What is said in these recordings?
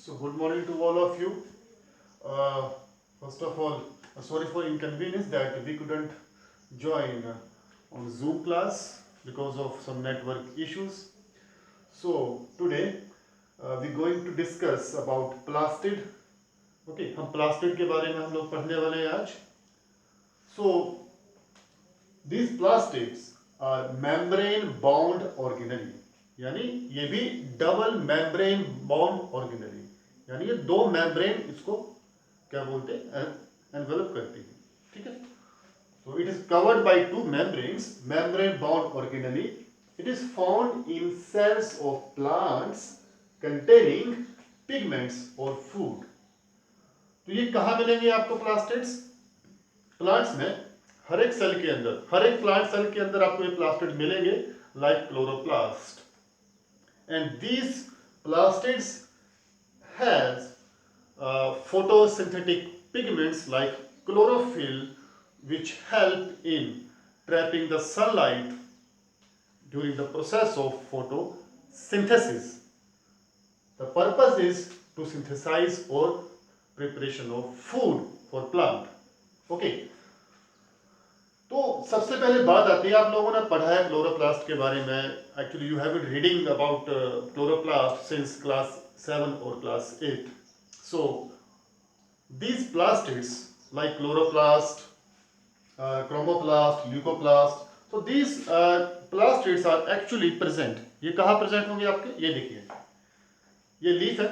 So good morning to all of you. Uh, First of all, sorry for inconvenience that we couldn't join on Zoom class because of some network issues. So today we're going to discuss about plastid. Okay, हम plastid के बारे में हम लोग पढ़ने वाले हैं आज. So these plastids are membrane bound organelle. यानी ये भी डबल मेम्ब्रेन बाउंड ऑर्गेनली, यानी ये दो मेम्ब्रेन इसको क्या बोलते हैं, एनवेलप करती है. ठीक है. So it is covered by two membranes, membrane bound organelle. It is found in cells of plants containing pigments or food. तो ये कहाँ मिलेंगे आपको प्लास्टिड्स? प्लांट्स में हर एक सेल के अंदर, हर एक प्लांट सेल के अंदर आपको ये प्लास्टिड मिलेंगे, like chloroplast. And these plastids has photosynthetic pigments like chlorophyll, which help in trapping the sunlight during the process of photosynthesis. The purpose is to synthesize or preparation of food for plant. Okay. तो सबसे पहले बात आती है, आप लोगों ने पढ़ा है क्लोरोप्लास्ट के बारे में. Actually you have been reading about chloroplast since class 7 और class 8. So these plastids like chloroplast, chromoplast, leucoplast, so these plastids are actually present. ये कहाँ present होंगे आपके? ये देखिए, ये लीफ है.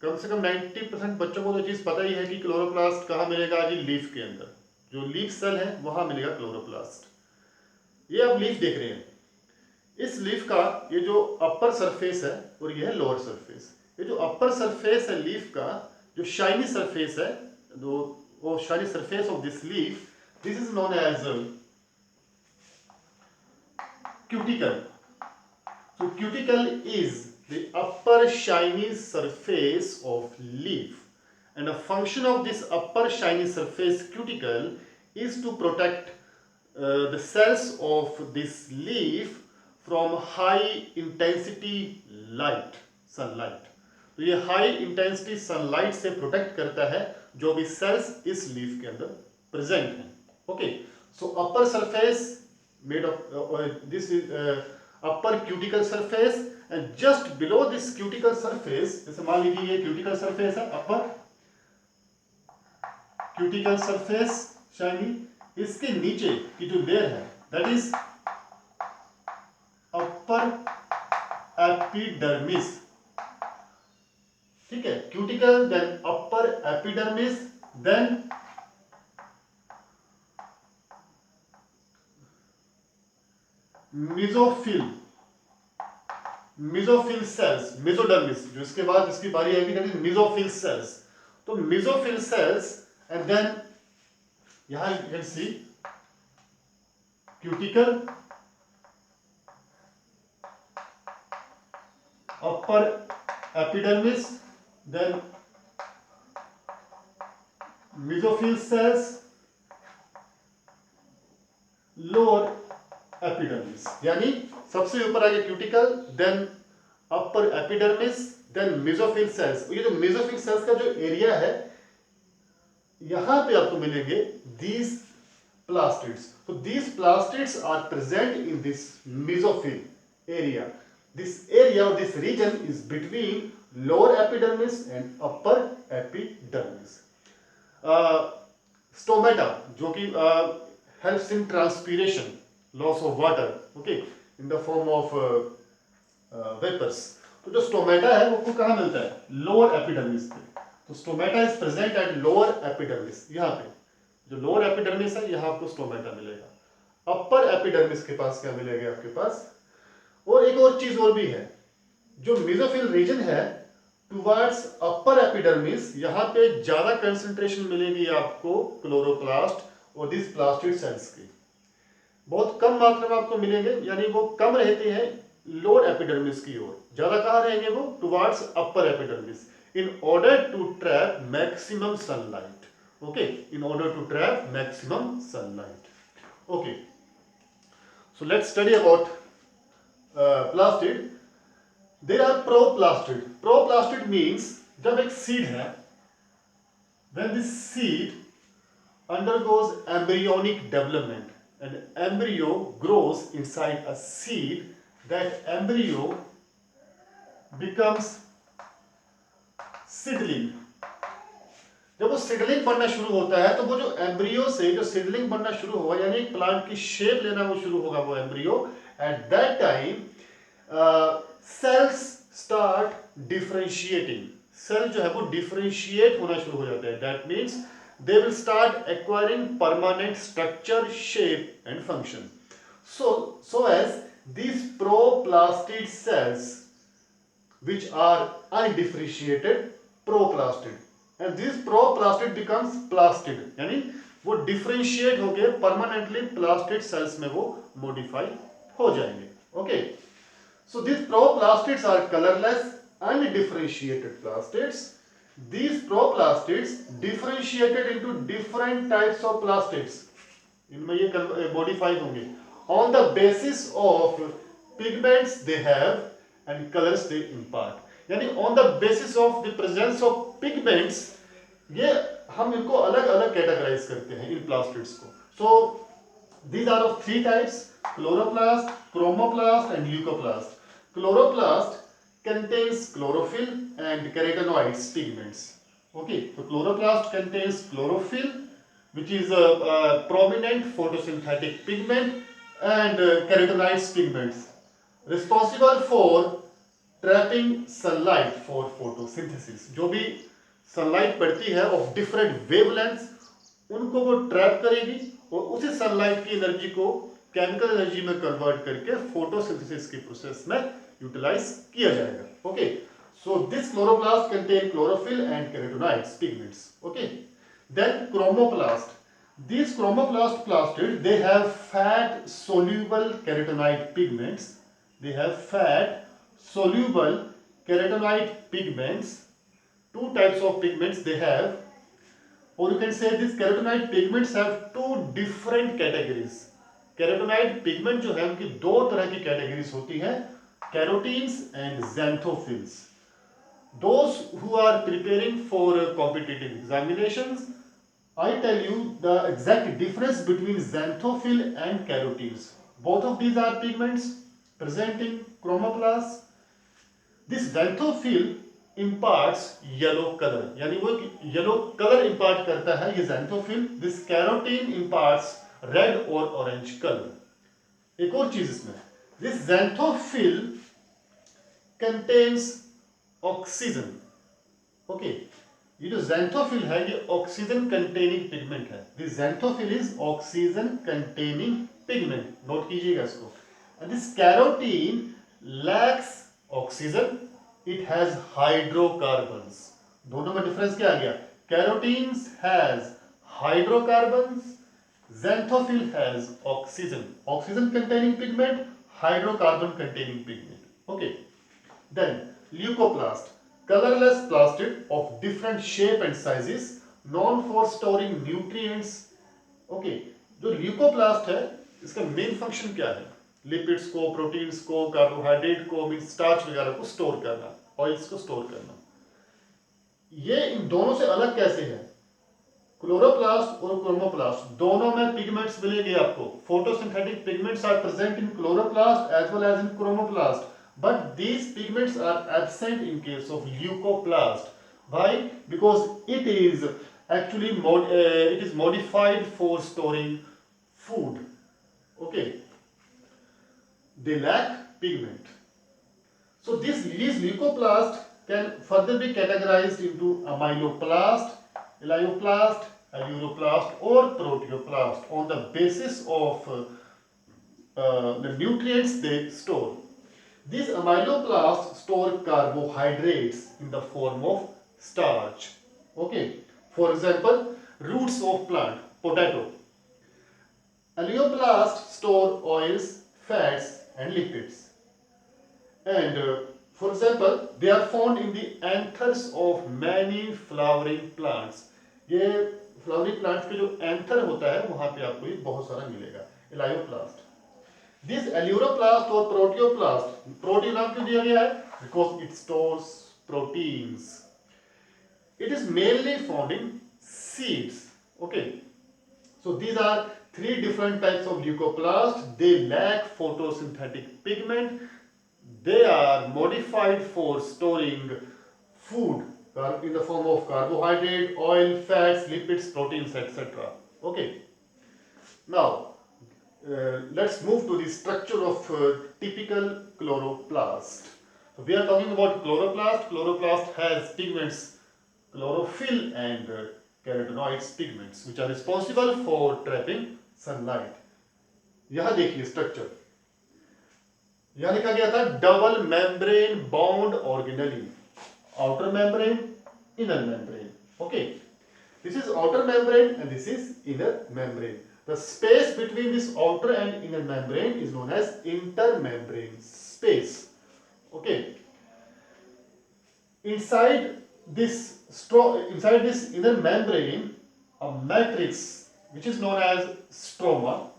कम से कम 90% बच्चों को तो चीज़ पता ही है कि क्लोरोप्लास्ट कहाँ मिलेगा. जी लीफ के अंदर, जो लीफ सेल है वहाँ मिलेगा क्लोरोप्लास्ट. ये आप लीफ देख रहे हैं. इस लीफ का ये जो अपर सरफेस है और ये है लोअर सरफेस. ये जो अपर सरफेस है लीफ का, जो शाइनी सरफेस है, वो shiny surface of this leaf, this is known as cuticle. So cuticle is the upper shiny surface of leaf, and a function of this upper shiny surface cuticle is to protect the cells of this leaf from high intensity light, sunlight. तो ये high intensity sunlight से protect करता है जो भी sales इस leaf के अंदर प्रेजेंट हैं. Okay. So upper surface made of this is upper cuticle surface, and just below this cuticle surface, जैसे मान लीजिए ये cuticle surface है, upper cuticle surface shiny, इसके नीचे की जो लेयर है that is upper epidermis. ठीक है, cuticle, then upper epidermis, then mesophyll cells, mesodermis, जो इसके बाद इसकी बारी आएगी, दैट इज मेसोफिल सेल्स. तो मेसोफिल सेल्स, एंड देन यहां you can see cuticle, upper epidermis, then mesophyll cells, lower epidermis. यानी सबसे ऊपर आ गया cuticle, then upper epidermis, then mesophyll cells. ये जो मेसोफिल सेल्स का जो एरिया है, यहां पे आपको मिलेंगे these plastids. So these plastids are present in this mesophyll area. This area or this region is between lower epidermis and upper epidermis. Stomata, जो कि helps in transpiration, loss of water, okay, in the form of vapors. तो जो stomata है वो कहाँ मिलता है? Lower epidermis पे. तो stomata is present at lower epidermis. यहाँ पे जो लोअर एपिडर्मिस है, यहाँ आपको स्टोमेटा मिलेगा. अपर एपिडर्मिस के पास क्या मिलेगा आपके पास? और एक और चीज और भी है, जो मेसोफिल रीजन है टुवर्ड्स अपर एपिडर्मिस, यहाँ पे ज्यादा कंसंट्रेशन मिलेगी आपको क्लोरोप्लास्ट और दिस प्लास्टिड सेल्स की. बहुत कम मात्रा में आपको मिलेंगे, यानी वो कम रहते हैं लोअर एपिडर्मिस की ओर. ज्यादा कहाँ रहेंगे वो? Towards upper epidermis, in order to trap maximum sunlight. Okay, in order to trap maximum sunlight. Okay, so let's study about plastid. There are proplastid. Proplastid means जब एक सीड है, when this seed undergoes embryonic development and embryo grows inside a seed, that embryo becomes seedling. जब वो seedling बनना शुरू होता है तो वो जो एम्ब्रियो से जो सीडलिंग बनना शुरू होगा, यानी एक प्लांट की शेप लेना वो शुरू होगा वो embryo, at that time cells start differentiating. Cell जो है वो डिफरेंशिएट होना शुरू हो जाता है. That means they will start acquiring permanent structure, shape and function. so as these proplastid cells which are undifferentiated, proplastid, and this proplastid becomes plastid, यानी वो डिफरेंशिएट होके परमानेंटली प्लास्टिड सेल्स में वो मॉडिफाई हो जाएंगे. Okay, so these proplastids are colorless undifferentiated plastids. These proplastids differentiated into different types of plastids, इनमें ये modify होंगे on the basis of pigments they have and colors they impart. यानी on the basis of the presence of pigments, ये हम इनको अलग अलग categorise करते हैं इन प्लास्टिड्स को. So these are of three types: chloroplast, chromoplast and leucoplast. Chloroplast contains chlorophyll and carotenoids pigments. Okay, so chloroplast contains chlorophyll, which is a prominent photosynthetic pigment, and carotenoids pigments responsible for trapping sunlight for photosynthesis. जो भी sunlight पड़ती है of different wavelengths, उनको वो trap करेगी और उसी sunlight की एनर्जी को केमिकल एनर्जी में कन्वर्ट करके फोटोसिंथेसिस की प्रोसेस में यूटिलाइज किया जाएगा. Okay, so this chloroplast contain chlorophyll and carotenoids pigments. Okay, then chromoplast. These chromoplast plastids, they have fat soluble carotenoid pigments. They have fat soluble carotenoid pigments. Two types of pigments they have, or you can say these carotenoid pigments have two different categories. Carotenoid pigment जो है उनकी दो तरह की categories होती हैं, carotenes and xanthophylls. Those who are preparing for competitive examinations, I tell you the exact difference between xanthophyll and carotenes. Both of these are pigments present in chromoplast. This xanthophyll imparts yellow color, यानी वो yellow color impart करता है ये xanthophyll. This carotene imparts red or orange color. एक और चीज इसमें, this xanthophyll contains oxygen. Okay, ये जो xanthophyll है ये ऑक्सीजन कंटेनिंग पिगमेंट है. This xanthophyll is oxygen containing pigment, note कीजिएगा इसको. And this carotene lacks oxygen, it has hydrocarbons. दोनों में डिफरेंस क्या आ गया? Carotenes has hydrocarbons, xanthophyll has oxygen. Oxygen containing pigment, hydrocarbon containing pigment. Okay, then leucoplast. Colorless plastid of different shape and sizes, known for storing nutrients. Okay, जो leucoplast है इसका main function क्या है? Lipids को, proteins को, carbohydrate को, mean starch वगैरह को स्टोर करना, ऑयल्स को स्टोर करना. ये इन दोनों से अलग कैसे है? क्लोरोप्लास्ट और क्रोमोप्लास्ट दोनों में पिगमेंट्स मिलेंगे आपको. Photosynthetic pigments are present in chloroplast as well as in chromoplast. But these pigments are absent in case of leucoplast. Why? Because it is actually it is modified for storing food. Okay, they lack pigment. So these leucoplasts can further be categorized into amyloplast, elioplast, aleuroplast or proteoplast on the basis of the nutrients they store. These amyloplasts store carbohydrates in the form of starch. Okay, for example, roots of plant, potato. Aleuroplasts store oils, fats and lipids. And for example, they are found in the anthers of many flowering plants. ये flowering plants के जो anther होता है वहाँ पे आपको ये बहुत सारा मिलेगा. Elioplast. This aleuroplast और proteoplast, प्रोटी नाम क्यों दिया गया है? because it stores proteins. It is mainly found in seeds. Okay, so these are three different types of leucoplasts. They lack photosynthetic pigment. They are modified for storing food in the form of carbohydrate, oil, fats, lipids, proteins, etc. Okay. Now, let's move to the structure of typical chloroplast. So we are talking about chloroplast. Chloroplast has pigments chlorophyll and carotenoids pigments which are responsible for trapping sunlight. यहाँ देखिए structure, यहाँ लिखा गया था double membrane bound organelle, outer membrane, inner membrane. Okay, this is outer membrane and this is inner membrane. The space between this outer and inner membrane is known as intermembrane space. Okay, inside this inner membrane, a matrix which is known as stroma.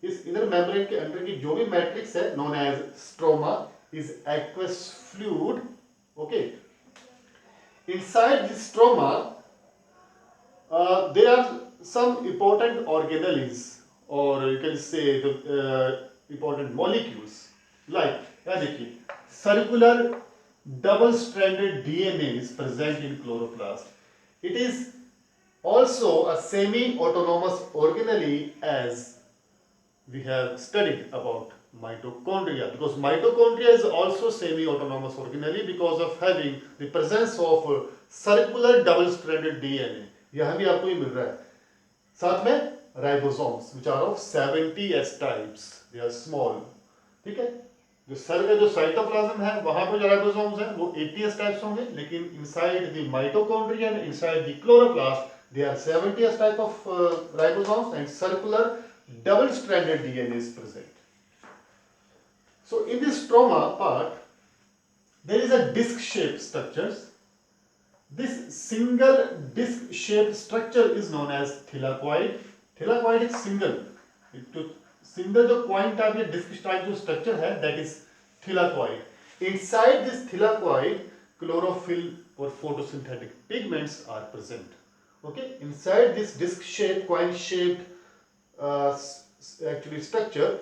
इस inner membrane के अंदर की जो भी matrix है known as stroma is aqueous fluid. Okay, inside this stroma there are some important organelles, or you can say the important molecules, like यहाँ देखिए circular double-stranded DNA is present in chloroplast. It is also a semi-autonomous organelle, as we have studied about mitochondria, because mitochondria is also semi-autonomous organelle because of having the presence of circular double-stranded DNA. यह भी आपको ही मिल रहा है. साथ में ribosomes which are of 70 S types. They are small. ठीक है. जो सेल का जो साइटोप्लाज्म है वहां पर जो राइबोसोम्स हैं वो 80 S टाइप्स होंगे, लेकिन inside the mitochondria and inside the chloroplast they are 70 S type of ribosomes and circular double stranded DNA is present. So in this stroma part there is a disc shaped structures. This single disc shaped structure is known as thylakoid. Thylakoid is single जो coin type या disc type जो structure है that is thylakoid. Inside this thylakoid chlorophyll or photosynthetic pigments are present. Okay, inside this disc shaped coin shaped actually structure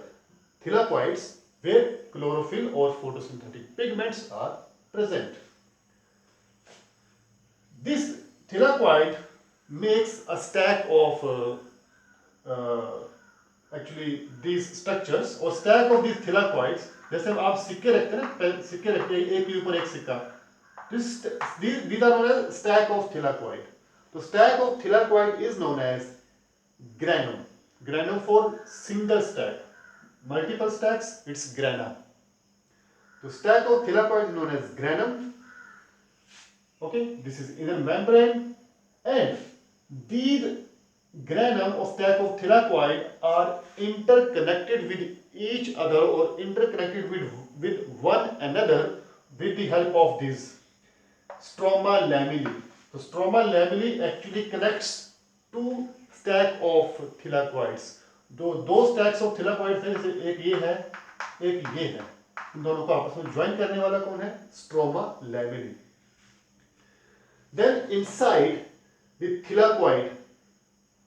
thylakoids where chlorophyll or photosynthetic pigments are present. This thylakoid makes a stack of actually these structures or stack of these thylakoids. जैसे हम आप सिक्के रखते हैं ना, सिक्के रखते हैं एक के ऊपर एक सिक्का. These are known as stack of thylakoid. तो stack of thylakoid is known as granum. Granum for single stack. Multiple stacks, it's grana. The stack of thylakoid is known as granum. Okay, this is inner membrane, and these granum or stack of thylakoid are interconnected with each other or interconnected with one another with the help of these stroma lamellae. So stroma lamellae actually connects two stack of thylakoids. दो stacks of thylakoids हैं, जैसे एक ये है एक ये है, इन दोनों को आपस में ज्वाइन करने वाला कौन है? Stroma lamellae. Then inside the thylakoid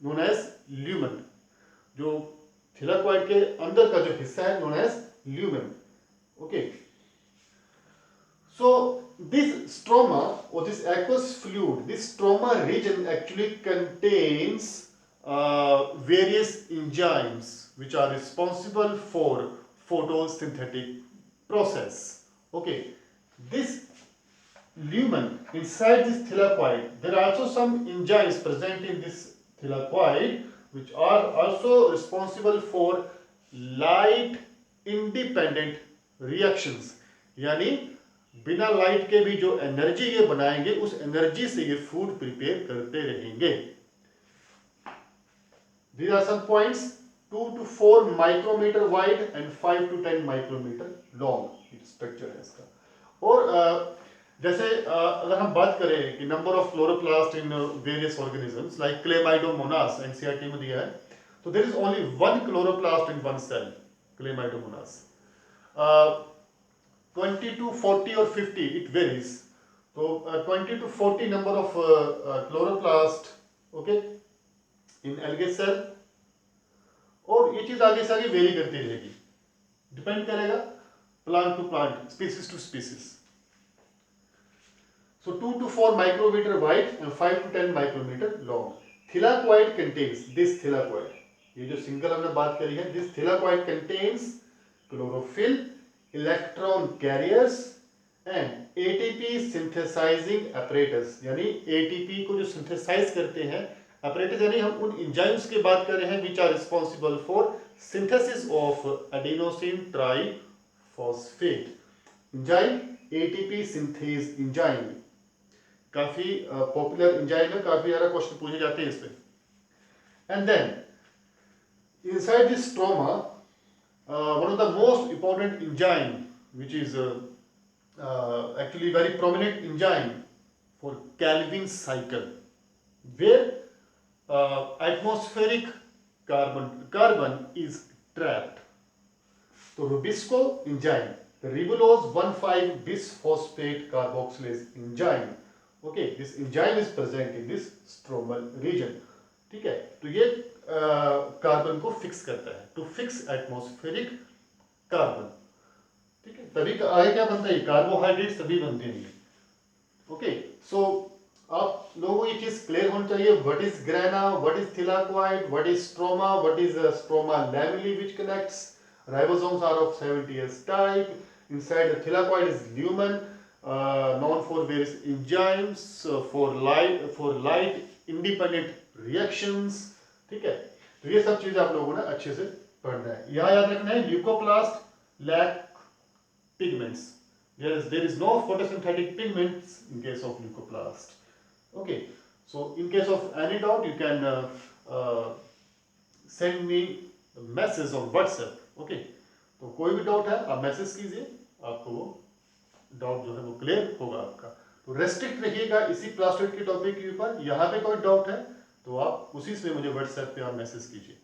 known as lumen, जो thylakoid के अंदर का जो हिस्सा है known as lumen. Okay, so this stroma or this aqueous fluid, this stroma region actually contains various enzymes which are responsible for photosynthetic process. Okay, this lumen inside this thylakoid, there are also some enzymes present in this thylakoid which are also responsible for light independent reactions. यानी बिना light के भी जो energy ये बनाएंगे उस energy से ये फूड प्रिपेयर करते रहेंगे. These are some points, 2 to 4 micrometer wide and 5 to 10 micrometer long structure है इसका. और जैसे अगर हम बात करें कि number of chloroplast in various organisms like Chlamydomonas NCERT में दिया है, तो there is only one chloroplast in one cell, Chlamydomonas. 20 to 40 और 50 इट वेरीज। तो 20 to 40 number of chloroplast okay in algae cell, और ये चीज आगे से आगे वेरी करती रहेगी, डिपेंड करेगा plant to plant, species to species. So 2 to 4 micrometer wide and 5 to 10 micrometer long. Thylakoid contains this thylakoid. ये जो सिंगल हमने बात करी है, this thylakoid contains chlorophyll, electron carriers and ATP synthesizing apparatus. यानी ATP को जो synthesize करते हैं apparatus, यानी हम उन enzymes की बात कर रहे हैं which are responsible for synthesis of adenosine triphosphate. Enzyme ATP synthase enzyme काफी पॉपुलर एंजाइम है, काफी ज्यादा क्वेश्चन पूछे जाते हैं इस पे। And then inside this stroma one of the most important enzyme which is actually very prominent enzyme for Calvin cycle, where atmospheric carbon is trapped. तो rubisco enzyme, the ribulose 1,5 bisphosphate carboxylase enzyme, okay, this enzyme is present in this stromal region, ठीक है। तो ये carbon को fix करता है, to fix atmospheric carbon, ठीक है। तभी आगे क्या बनता है, कार्बोहाइड्रेट तभी बनते हैं। ओके, सो आप लोगों को ये चीज क्लियर होनी चाहिए, what is grana, what is thylakoid, what is stroma, what is stroma lamellae which connects. Ribosomes are of 70S type. Inside the thylakoid is lumen, known for various enzymes, for light independent reactions, ठीक है। तो ये सब चीजें आप लोगों ने अच्छे से पढ़ना है। यहाँ याद रखना है, leucoplast lack pigments. There is no photosynthetic pigments in case of leucoplast. Okay, so in case of any doubt, you can send me a message on WhatsApp. Okay, तो कोई भी डाउट है आप मैसेज कीजिए, आपको वो डाउट जो है वो क्लियर होगा आपका। तो रेस्ट्रिक्ट रहिएगा इसी प्लास्टिड के टॉपिक के ऊपर। यहाँ पे कोई डाउट है तो आप उसी से मुझे व्हाट्सएप पे आप मैसेज कीजिए।